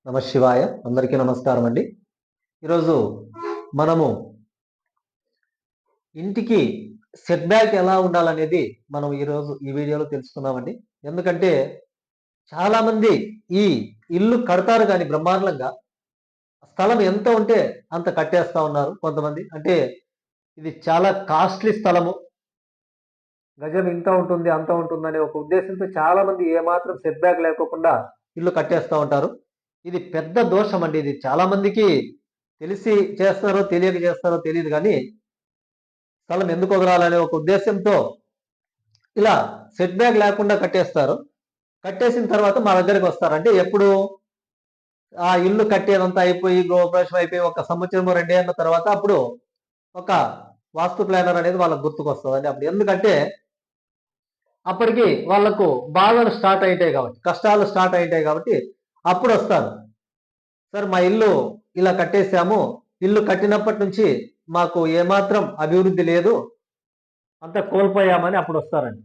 నమ శివాయ. అందరికీ నమస్కారం అండి. ఈరోజు మనము ఇంటికి సెట్ బ్యాక్ ఎలా ఉండాలనేది మనం ఈరోజు ఈ వీడియోలో తెలుసుకుందామండి. ఎందుకంటే చాలామంది ఈ ఇల్లు కడతారు కానీ బ్రహ్మాండంగా స్థలం ఎంత ఉంటే అంత కట్టేస్తా ఉన్నారు కొంతమంది. అంటే ఇది చాలా కాస్ట్లీ స్థలము, గజం ఇంత ఉంటుంది అంత ఉంటుందనే ఒక ఉద్దేశంతో చాలామంది ఏమాత్రం సెట్ బ్యాక్ లేకోకుండా ఇల్లు కట్టేస్తూ ఉంటారు. ఇది పెద్ద దోషం అండి. ఇది చాలా మందికి తెలిసి చేస్తారో తెలియక చేస్తారో తెలియదు కానీ స్థలం ఎందుకు వదలాలనే ఒక ఉద్దేశంతో ఇలా సెట్ బ్యాక్ లేకుండా కట్టేస్తారు. కట్టేసిన తర్వాత మా దగ్గరికి వస్తారు. అంటే ఎప్పుడు ఆ ఇల్లు కట్టేదంతా అయిపోయి గృహప్రవేశం అయిపోయి ఒక సంవత్సరం రెండేళ్ల తర్వాత అప్పుడు ఒక వాస్తు ప్లానర్ అనేది వాళ్ళకి గుర్తుకొస్తుంది. అప్పుడు ఎందుకంటే అప్పటికి వాళ్లకు బాధలు స్టార్ట్ అయింటాయి కాబట్టి, కష్టాలు స్టార్ట్ అయింటాయి కాబట్టి అప్పుడు వస్తారు. సార్ మా ఇల్లు ఇలా కట్టేశాము, ఇల్లు కట్టినప్పటి నుంచి మాకు ఏమాత్రం అభివృద్ధి లేదు, అంతా కోల్పోయామని అప్పుడు వస్తారండి.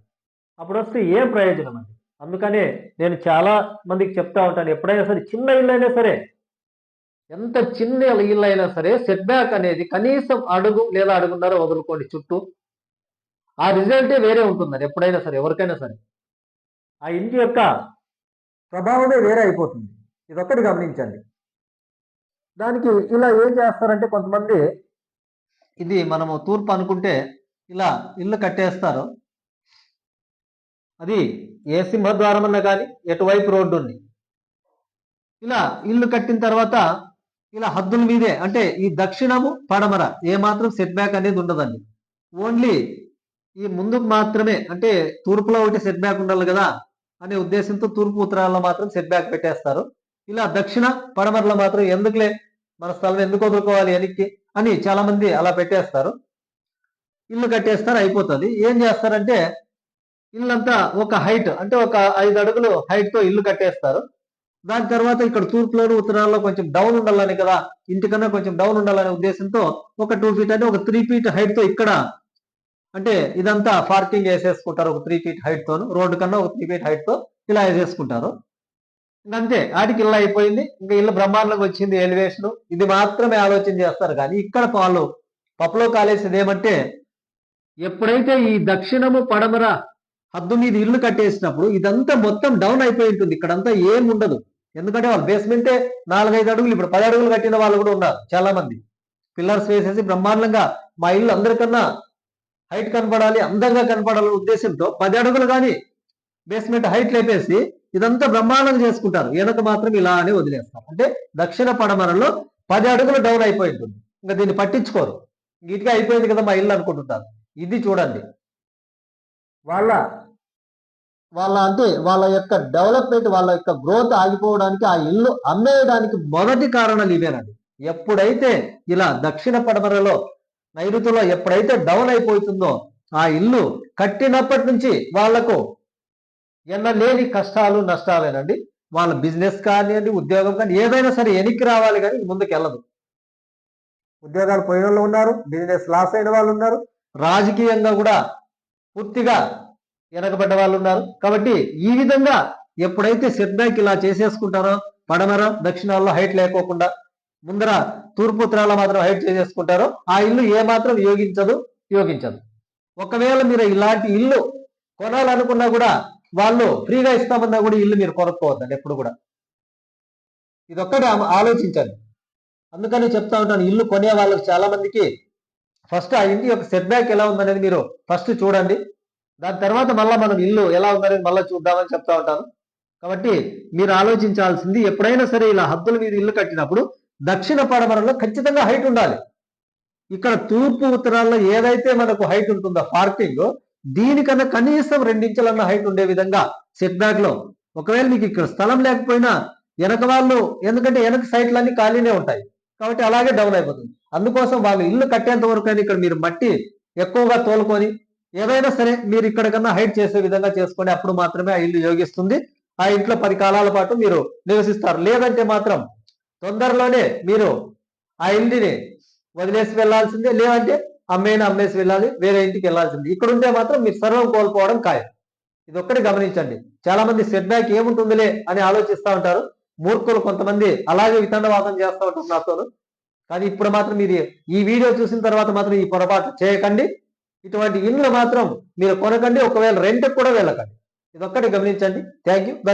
అప్పుడు వస్తే ఏం ప్రయోజనం అండి? అందుకనే నేను చాలా మందికి చెప్తా ఉంటాను, ఎప్పుడైనా సరే చిన్న ఇల్లు అయినా సరే, ఎంత చిన్న ఇల్లు అయినా సరే సెట్ బ్యాక్ అనేది కనీసం అడుగు లేదా అడుగున్నర వదులుకోండి చుట్టూ. ఆ రిజల్టే వేరే ఉంటుందండి ఎప్పుడైనా సరే, ఎవరికైనా సరే ఆ ఇంటి యొక్క ప్రభావమే వేరే అయిపోతుంది. ఇదొక్కటి గమనించండి. దానికి ఇలా ఏం చేస్తారంటే కొంతమంది, ఇది మనము తూర్పు అనుకుంటే ఇలా ఇల్లు కట్టేస్తారు. అది ఏ సింహద్వారం అన్నా కానీ ఎటువైపు రోడ్డు ఉంది. ఇలా ఇల్లు కట్టిన తర్వాత ఇలా హద్దుల మీదే, అంటే ఈ దక్షిణము పడమర ఏమాత్రం సెట్ బ్యాక్ అనేది ఉండదండి. ఓన్లీ ఈ ముందుకు మాత్రమే, అంటే తూర్పులో ఒకటి సెట్ బ్యాక్ ఉండాలి కదా అనే ఉద్దేశంతో తూర్పు ఉత్తరాల్లో మాత్రం సెట్ బ్యాక్ పెట్టేస్తారు. ఇలా దక్షిణ పడమరలో మాత్రం ఎందుకులే మన స్థలం ఎందుకు వదులుకోవాలి వెనక్కి అని చాలా మంది అలా పెట్టేస్తారు. ఇల్లు కట్టేస్తారు, అయిపోతుంది. ఏం చేస్తారంటే ఇల్లంతా ఒక హైట్, అంటే ఒక 5 అడుగులు హైట్ తో ఇల్లు కట్టేస్తారు. దాని తర్వాత ఇక్కడ తూర్పులోను ఉత్తరాల్లో కొంచెం డౌన్ ఉండాలని కదా, ఇంటికన్నా కొంచెం డౌన్ ఉండాలనే ఉద్దేశంతో ఒక 2 ఫీట్ అంటే ఒక 3 ఫీట్ హైట్ తో ఇక్కడ, అంటే ఇదంతా పార్కింగ్ వేసేసుకుంటారు ఒక 3 ఫీట్ హైట్ తోను, రోడ్డు కన్నా ఒక 3 ఫీట్ హైట్ తో ఇలా వేసేసుకుంటారు. ఇంకంతే, ఆడికి ఇల్లు అయిపోయింది. ఇంకా ఇల్లు బ్రహ్మాండంగా వచ్చింది ఎలివేషన్, ఇది మాత్రమే ఆలోచన చేస్తారు. కానీ ఇక్కడ వాళ్ళు పప్పులో కాలేసేది ఏమంటే, ఎప్పుడైతే ఈ దక్షిణము పడమర హద్దు మీద ఇల్లు కట్టేసినప్పుడు ఇదంతా మొత్తం డౌన్ అయిపోయి ఉంటుంది. ఇక్కడంతా ఏం ఉండదు. ఎందుకంటే వాళ్ళు బేస్మెంటే 4-5 అడుగులు, ఇప్పుడు 10 అడుగులు కట్టిన వాళ్ళు కూడా ఉన్నారు చాలా మంది. పిల్లర్స్ వేసేసి బ్రహ్మాండంగా మా ఇల్లు అందరికన్నా హైట్ కనపడాలి, అందంగా కనపడాలనే ఉద్దేశంతో 10 అడుగులు కానీ బేస్మెంట్ హైట్ లేపేసి ఇదంతా బ్రహ్మాండంగా చేసుకుంటారు. వెనక మాత్రం ఇలా అని వదిలేస్తారు. అంటే దక్షిణ పడమరలో 10 అడుగులు డౌన్ అయిపోయి ఉంటుంది. ఇంకా దీన్ని పట్టించుకోరు, నీట్గా అయిపోయింది కదా మా ఇల్లు అనుకుంటుంటారు. ఇది చూడండి, వాళ్ళ వాళ్ళ అంటే వాళ్ళ యొక్క డెవలప్మెంట్, వాళ్ళ యొక్క గ్రోత్ ఆగిపోవడానికి, ఆ ఇల్లు అమ్మేయడానికి మొదటి కారణాలు ఇవేనండి. ఎప్పుడైతే ఇలా దక్షిణ పడమరలో నైరుతిలో ఎప్పుడైతే డౌన్ అయిపోతుందో ఆ ఇల్లు కట్టినప్పటి నుంచి వాళ్లకు ఎన్నలేని కష్టాలు నష్టాలేనండి. వాళ్ళ బిజినెస్ కానివ్వండి, ఉద్యోగం కానీ ఏదైనా సరే వెనక్కి రావాలి కానీ ముందుకు వెళ్ళదు. ఉద్యోగాలు పోయిన వాళ్ళు ఉన్నారు, బిజినెస్ లాస్ అయిన వాళ్ళు ఉన్నారు, రాజకీయంగా కూడా పూర్తిగా వెనకబడ్డ వాళ్ళు ఉన్నారు. కాబట్టి ఈ విధంగా ఎప్పుడైతే సెట్ బ్యాక్ ఇలా చేసేసుకుంటారో, పడమర దక్షిణాల్లో హైట్ లేకోకుండా ముందర తూర్పు ఉత్తరాల్లో మాత్రం హైట్ చేసేసుకుంటారో ఆ ఇల్లు ఏమాత్రం యోగించదు. ఒకవేళ మీరు ఇలాంటి ఇల్లు కొనాలనుకున్నా కూడా వాళ్ళు ఫ్రీగా ఇస్తామన్నా కూడా ఇల్లు మీరు కొనుక్కోవద్దండి ఎప్పుడు కూడా. ఇదొక్కటి ఆలోచించండి. అందుకని చెప్తా ఉంటాను, ఇల్లు కొనే వాళ్ళకి చాలా మందికి ఫస్ట్ ఆ ఇంటి యొక్క సెట్ బ్యాక్ ఎలా ఉందనేది మీరు ఫస్ట్ చూడండి. దాని తర్వాత మళ్ళీ మనం ఇల్లు ఎలా ఉందనేది మళ్ళీ చూద్దామని చెప్తా ఉంటాను. కాబట్టి మీరు ఆలోచించాల్సింది, ఎప్పుడైనా సరే ఇలా హద్దుల మీద ఇల్లు కట్టినప్పుడు దక్షిణ పడమరలో ఖచ్చితంగా హైట్ ఉండాలి. ఇక్కడ తూర్పు ఉత్తరాల్లో ఏదైతే మనకు హైట్ ఉంటుందో పార్కింగ్, దీనికన్నా కనీసం 2 ఇంచులన్న హైట్ ఉండే విధంగా సెట్ బ్యాక్ లో. ఒకవేళ మీకు ఇక్కడ స్థలం లేకపోయినా వెనక వాళ్ళు, ఎందుకంటే వెనక సైట్లన్నీ ఖాళీనే ఉంటాయి కాబట్టి అలాగే డౌన్ అయిపోతుంది. అందుకోసం వాళ్ళు ఇల్లు కట్టేంత వరకు అయినా ఇక్కడ మీరు మట్టి ఎక్కువగా తోలుకొని ఏదైనా సరే మీరు ఇక్కడ కన్నా హైట్ చేసే విధంగా చేసుకొని అప్పుడు మాత్రమే ఆ ఇల్లు యోగిస్తుంది. ఆ ఇంట్లో 10 కాలాల పాటు మీరు నివసిస్తారు. లేదంటే మాత్రం తొందరలోనే మీరు ఆ ఇంటిని వదిలేసి వెళ్లాల్సిందే, లేదంటే అమ్మేసి వెళ్ళాలి, వేరే ఇంటికి వెళ్లాల్సింది. ఇక్కడ ఉంటే మాత్రం మీరు సర్వం కోల్పోవడం ఖాయం. ఇది ఒక్కటి గమనించండి. చాలా మంది సెట్ బ్యాక్ ఏముంటుందిలే అని ఆలోచిస్తూ ఉంటారు. మూర్ఖులు కొంతమంది అలాగే వితండవాదం చేస్తూ ఉంటారు నాతోను. కానీ ఇప్పుడు మాత్రం మీరు ఈ వీడియో చూసిన తర్వాత మాత్రం ఈ పొరపాటు చేయకండి. ఇటువంటి ఇండ్లు మాత్రం మీరు కొనకండి, ఒకవేళ రెంట్కి కూడా వెళ్ళకండి. ఇదొక్కటి గమనించండి. Thank you. ధన్యవాదాలు.